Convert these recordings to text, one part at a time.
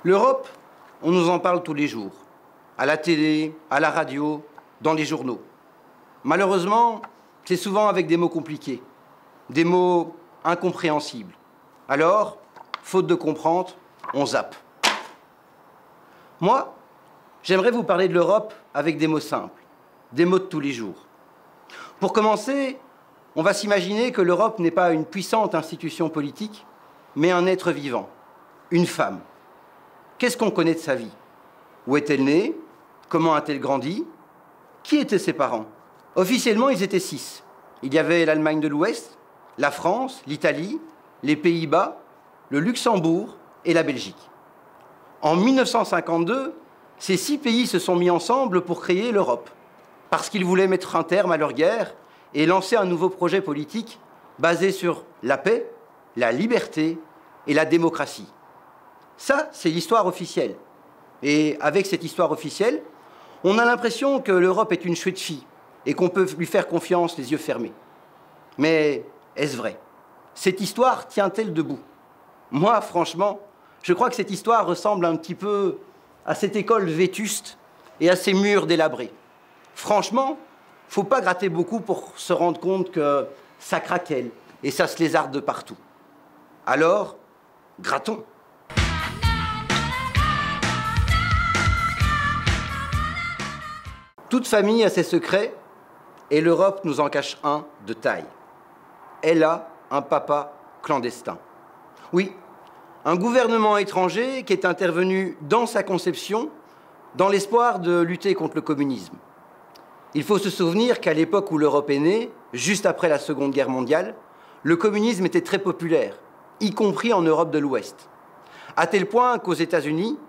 L'Europe, on nous en parle tous les jours, à la télé, à la radio, dans les journaux. Malheureusement, c'est souvent avec des mots compliqués, des mots incompréhensibles. Alors, faute de comprendre, on zappe. Moi, j'aimerais vous parler de l'Europe avec des mots simples, des mots de tous les jours. Pour commencer, on va s'imaginer que l'Europe n'est pas une puissante institution politique, mais un être vivant, une femme. Qu'est-ce qu'on connaît de sa vie? Où est-elle née? Comment a-t-elle grandi? Qui étaient ses parents? Officiellement, ils étaient 6. Il y avait l'Allemagne de l'Ouest, la France, l'Italie, les Pays-Bas, le Luxembourg et la Belgique. En 1952, ces 6 pays se sont mis ensemble pour créer l'Europe, parce qu'ils voulaient mettre un terme à leur guerre et lancer un nouveau projet politique basé sur la paix, la liberté et la démocratie. Ça, c'est l'histoire officielle. Et avec cette histoire officielle, on a l'impression que l'Europe est une chouette fille et qu'on peut lui faire confiance les yeux fermés. Mais est-ce vrai? Cette histoire tient-elle debout? Moi, franchement, je crois que cette histoire ressemble un petit peu à cette école vétuste et à ces murs délabrés. Franchement, faut pas gratter beaucoup pour se rendre compte que ça craquelle et ça se lézarde de partout. Alors, grattons. Toute famille a ses secrets et l'Europe nous en cache un de taille. Elle a un papa clandestin. Oui, un gouvernement étranger qui est intervenu dans sa conception dans l'espoir de lutter contre le communisme. Il faut se souvenir qu'à l'époque où l'Europe est née, juste après la Seconde Guerre mondiale, le communisme était très populaire, y compris en Europe de l'Ouest. À tel point qu'aux États-Unis,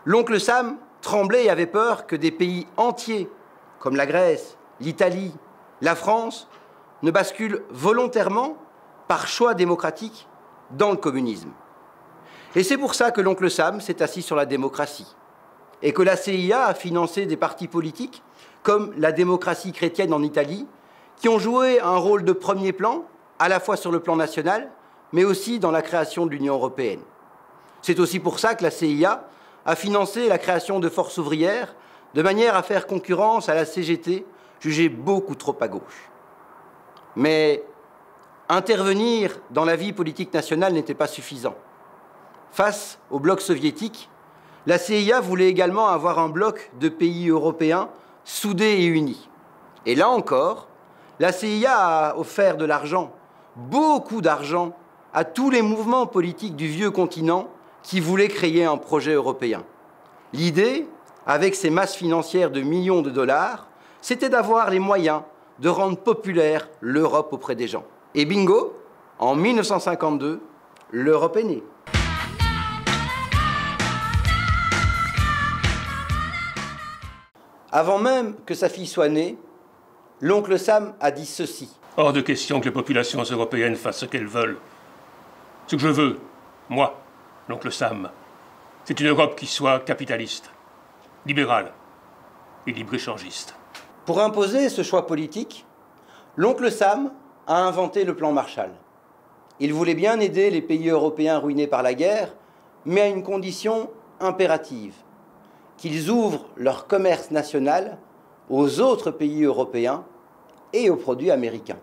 l'oncle Sam tremblait et avait peur que des pays entiers, comme la Grèce, l'Italie, la France, ne basculent volontairement, par choix démocratique, dans le communisme. Et c'est pour ça que l'oncle Sam s'est assis sur la démocratie, et que la CIA a financé des partis politiques, comme la démocratie chrétienne en Italie, qui ont joué un rôle de premier plan, à la fois sur le plan national, mais aussi dans la création de l'Union européenne. C'est aussi pour ça que la CIA a financé la création de forces ouvrières, de manière à faire concurrence à la CGT, jugée beaucoup trop à gauche. Mais intervenir dans la vie politique nationale n'était pas suffisant. Face au bloc soviétique, la CIA voulait également avoir un bloc de pays européens soudés et unis. Et là encore, la CIA a offert de l'argent, beaucoup d'argent, à tous les mouvements politiques du vieux continent qui voulaient créer un projet européen. L'idée, avec ces masses financières de millions de dollars, c'était d'avoir les moyens de rendre populaire l'Europe auprès des gens. Et bingo, en 1952, l'Europe est née. Avant même que sa fille soit née, l'oncle Sam a dit ceci. Hors de question que les populations européennes fassent ce qu'elles veulent. Ce que je veux, moi, l'oncle Sam, c'est une Europe qui soit capitaliste, libérale et libre-échangiste. Pour imposer ce choix politique, l'oncle Sam a inventé le plan Marshall. Il voulait bien aider les pays européens ruinés par la guerre, mais à une condition impérative, qu'ils ouvrent leur commerce national aux autres pays européens et aux produits américains.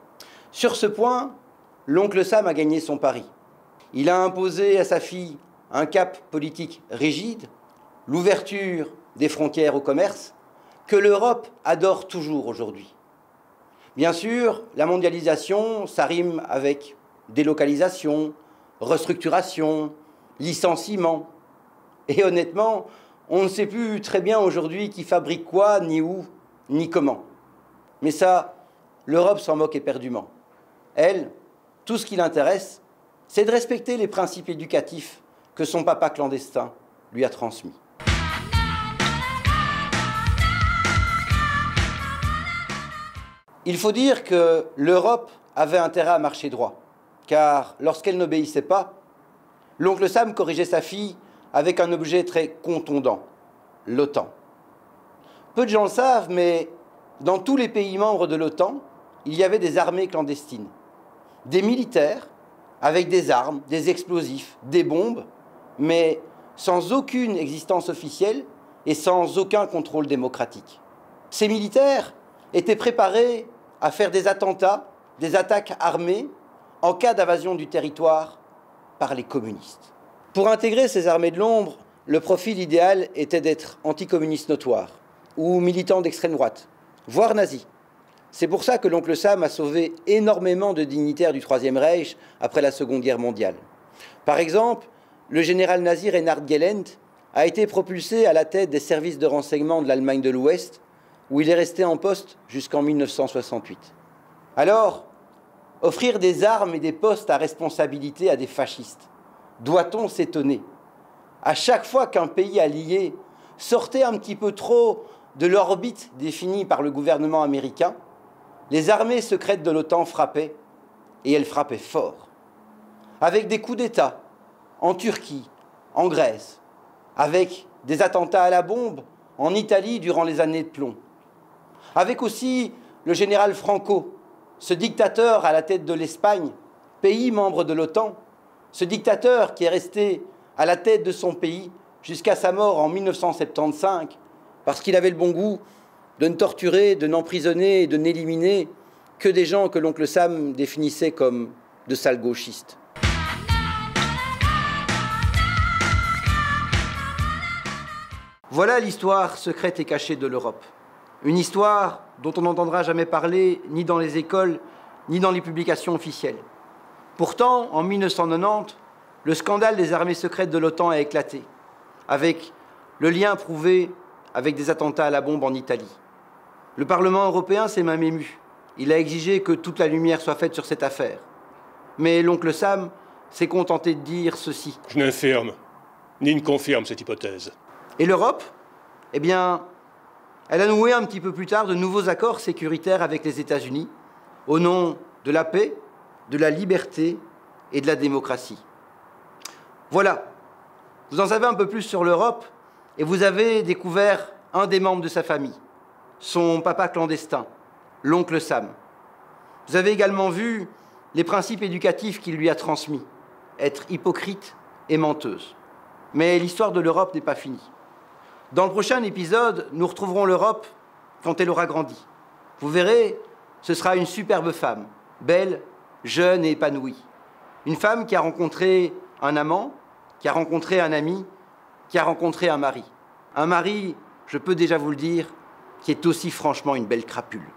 Sur ce point, l'oncle Sam a gagné son pari. Il a imposé à sa fille un cap politique rigide, l'ouverture des frontières au commerce, que l'Europe adore toujours aujourd'hui. Bien sûr, la mondialisation, ça rime avec délocalisation, restructuration, licenciement. Et honnêtement, on ne sait plus très bien aujourd'hui qui fabrique quoi, ni où, ni comment. Mais ça, l'Europe s'en moque éperdument. Elle, tout ce qui l'intéresse, c'est de respecter les principes éducatifs que son papa clandestin lui a transmis. Il faut dire que l'Europe avait intérêt à marcher droit, car lorsqu'elle n'obéissait pas, l'oncle Sam corrigeait sa fille avec un objet très contondant, l'OTAN. Peu de gens le savent, mais dans tous les pays membres de l'OTAN, il y avait des armées clandestines, des militaires avec des armes, des explosifs, des bombes, mais sans aucune existence officielle et sans aucun contrôle démocratique. Ces militaires étaient préparés à faire des attentats, des attaques armées en cas d'invasion du territoire par les communistes. Pour intégrer ces armées de l'ombre, le profil idéal était d'être anticommuniste notoire ou militant d'extrême droite, voire nazi. C'est pour ça que l'oncle Sam a sauvé énormément de dignitaires du Troisième Reich après la Seconde Guerre mondiale. Par exemple, le général nazi Reinhard Gehlen a été propulsé à la tête des services de renseignement de l'Allemagne de l'Ouest, où il est resté en poste jusqu'en 1968. Alors, offrir des armes et des postes à responsabilité à des fascistes, doit-on s'étonner? À chaque fois qu'un pays allié sortait un petit peu trop de l'orbite définie par le gouvernement américain, les armées secrètes de l'OTAN frappaient, et elles frappaient fort. Avec des coups d'État, en Turquie, en Grèce, avec des attentats à la bombe en Italie durant les années de plomb, avec aussi le général Franco, ce dictateur à la tête de l'Espagne, pays membre de l'OTAN, ce dictateur qui est resté à la tête de son pays jusqu'à sa mort en 1975, parce qu'il avait le bon goût de ne torturer, de n'emprisonner et de n'éliminer que des gens que l'oncle Sam définissait comme de sales gauchistes. Voilà l'histoire secrète et cachée de l'Europe. Une histoire dont on n'entendra jamais parler ni dans les écoles, ni dans les publications officielles. Pourtant, en 1990, le scandale des armées secrètes de l'OTAN a éclaté, avec le lien prouvé avec des attentats à la bombe en Italie. Le Parlement européen s'est même ému. Il a exigé que toute la lumière soit faite sur cette affaire. Mais l'oncle Sam s'est contenté de dire ceci. Je n'infirme, ni ne confirme cette hypothèse. Et l'Europe? Eh bien, elle a noué un petit peu plus tard de nouveaux accords sécuritaires avec les États-Unis, au nom de la paix, de la liberté et de la démocratie. Voilà, vous en savez un peu plus sur l'Europe et vous avez découvert un des membres de sa famille, son papa clandestin, l'oncle Sam. Vous avez également vu les principes éducatifs qu'il lui a transmis, être hypocrite et menteuse. Mais l'histoire de l'Europe n'est pas finie. Dans le prochain épisode, nous retrouverons l'Europe quand elle aura grandi. Vous verrez, ce sera une superbe femme, belle, jeune et épanouie. Une femme qui a rencontré un amant, qui a rencontré un ami, qui a rencontré un mari. Un mari, je peux déjà vous le dire, qui est aussi franchement une belle crapule.